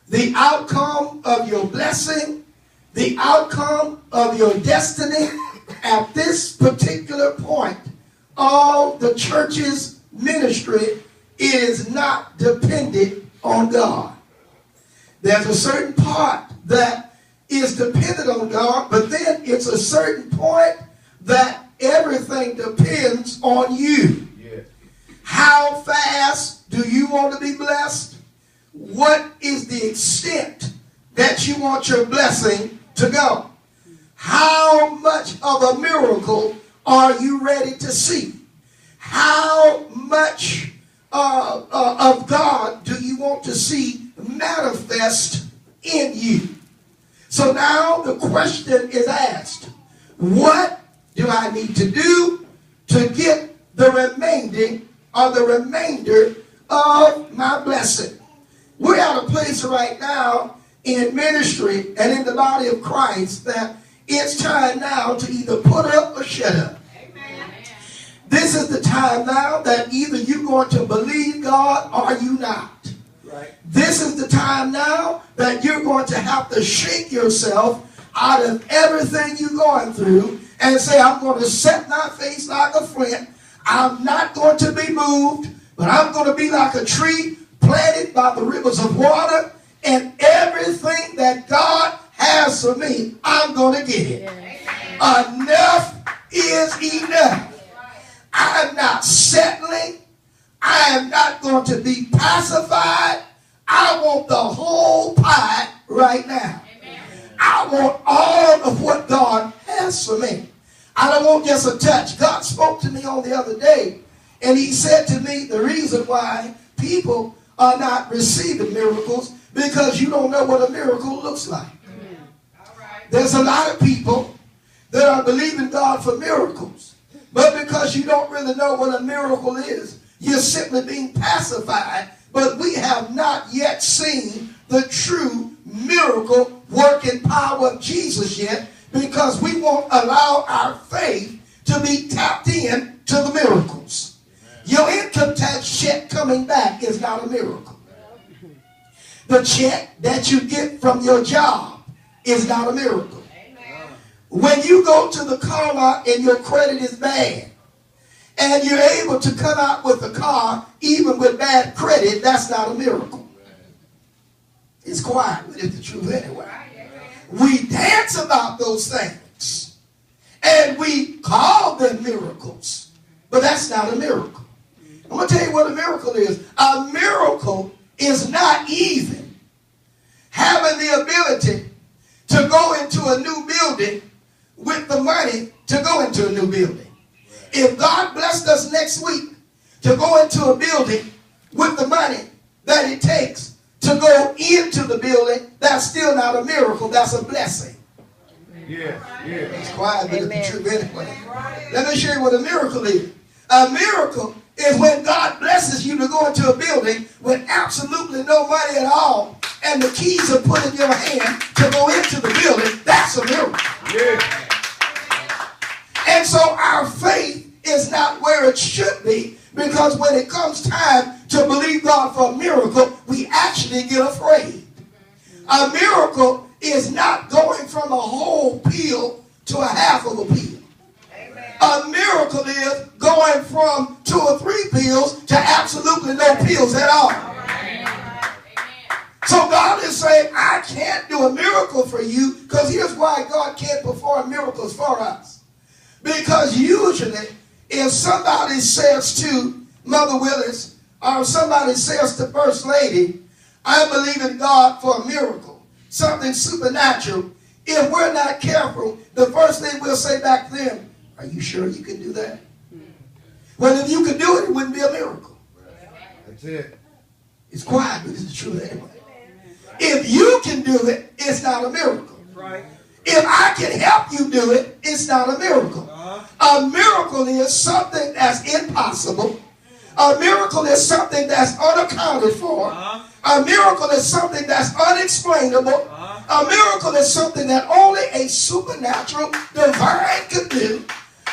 the outcome of your blessing, the outcome of your destiny at this particular point of the church's ministry is not dependent on God. There's a certain part that is dependent on God, but then it's a certain point that everything depends on you. Yeah. How fast do you want to be blessed? What is the extent that you want your blessing to go? How much of a miracle are you ready to see? How much of God do you want to see manifest in you? So now the question is asked, what do I need to do to get the remainder of my blessing? We're at a place right now in ministry and in the body of Christ that it's time now to either put up or shut up. Amen. This is the time now that either you're going to believe God or you not. Right. This is the time now that you're going to have to shake yourself out of everything you're going through and say, I'm going to set my face like a flint. I'm not going to be moved, but I'm going to be like a tree planted by the rivers of water, and everything that God has for me, I'm going to get it. Yeah. Enough is enough. I'm not settling. I am not going to be pacified. I want the whole pie right now. Amen. I want all of what God has for me. I don't want just a touch. God spoke to me on the other day, and he said to me the reason why people are not receiving miracles because you don't know what a miracle looks like. There's a lot of people that are believing God for miracles, but because you don't really know what a miracle is, you're simply being pacified. But we have not yet seen the true miracle working power of Jesus yet, because we won't allow our faith to be tapped in to the miracles. Your income tax check coming back is not a miracle. The check that you get from your job is not a miracle. When you go to the car lot and your credit is bad, and you're able to come out with a car even with bad credit, that's not a miracle. It's quiet, but it's the truth anyway. We dance about those things, and we call them miracles, but that's not a miracle. I'm going to tell you what a miracle is. A miracle is not even having the ability to go into a new building with the money to go into a new building. If God blessed us next week to go into a building with the money that it takes to go into the building, that's still not a miracle. That's a blessing. Yeah. It's quiet, but it's the truth anyway. Let me show you what a miracle is. A miracle is when God blesses you to go into a building with absolutely no money at all, and the keys are put in your hand to go into the building. That's a miracle. Yeah. And so our faith is not where it should be, because when it comes time to believe God for a miracle, we actually get afraid. A miracle is not going from a whole pill to a half of a pill. A miracle is going from 2 or 3 pills to absolutely no pills at all. So God is saying, I can't do a miracle for you, because here's why God can't perform miracles for us. Because usually, if somebody says to Mother Willis, or somebody says to First Lady, I believe in God for a miracle, something supernatural, if we're not careful, the first thing we'll say back to them, are you sure you can do that? Well, if you could do it, it wouldn't be a miracle. That's it. It's quiet, but it's the truth anyway. If you can do it, it's not a miracle. Right. If I can help you do it, it's not a miracle. A miracle is something that's impossible. A miracle is something that's unaccounted for. A miracle is something that's unexplainable. A miracle is something that only a supernatural divine could do.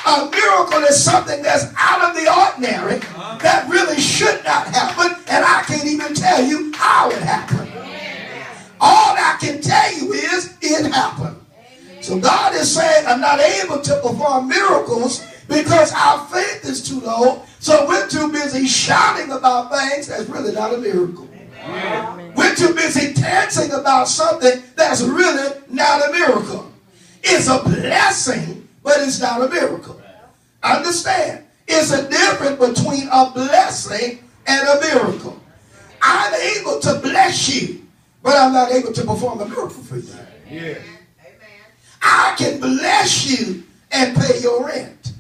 A miracle is something that's out of the ordinary that really should not happen, and I can't even tell you how it happened. So God is saying, I'm not able to perform miracles because our faith is too low. So we're too busy shouting about things that's really not a miracle. Amen. We're too busy dancing about something that's really not a miracle. It's a blessing, but it's not a miracle. Understand? It's a difference between a blessing and a miracle. I'm able to bless you, but I'm not able to perform a miracle for you. Yeah. I can bless you and pay your rent.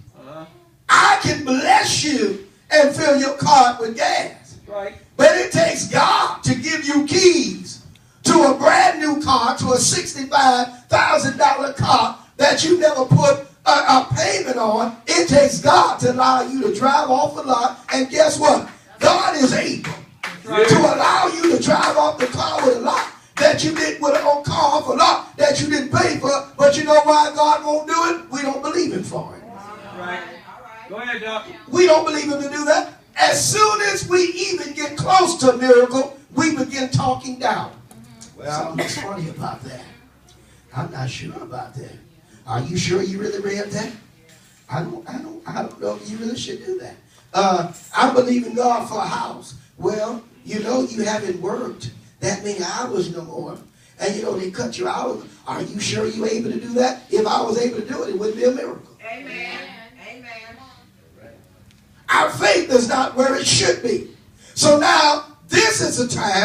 I can bless you and fill your car with gas. Right. But it takes God to give you keys to a brand new car, to a $65,000 car that you never put a payment on. It takes God to allow you to drive off the lot. And guess what? God is able to allow you to drive off the car with a lot that you didn't, with a car off a lot that you didn't pay for. But you know why God won't do it? We don't believe him for it. Right. Go ahead, Doc. We don't believe him to do that. As soon as we even get close to a miracle, we begin talking down. Well, something's funny about that. I'm not sure about that. Are you sure you really read that? I don't know if you really should do that. I believe in God for a house. Well, you know you haven't worked that many hours no more. And you know they cut your hours. Are you sure you're able to do that? If I was able to do it, it wouldn't be a miracle. Amen. Amen. Our faith is not where it should be. So now, this is a time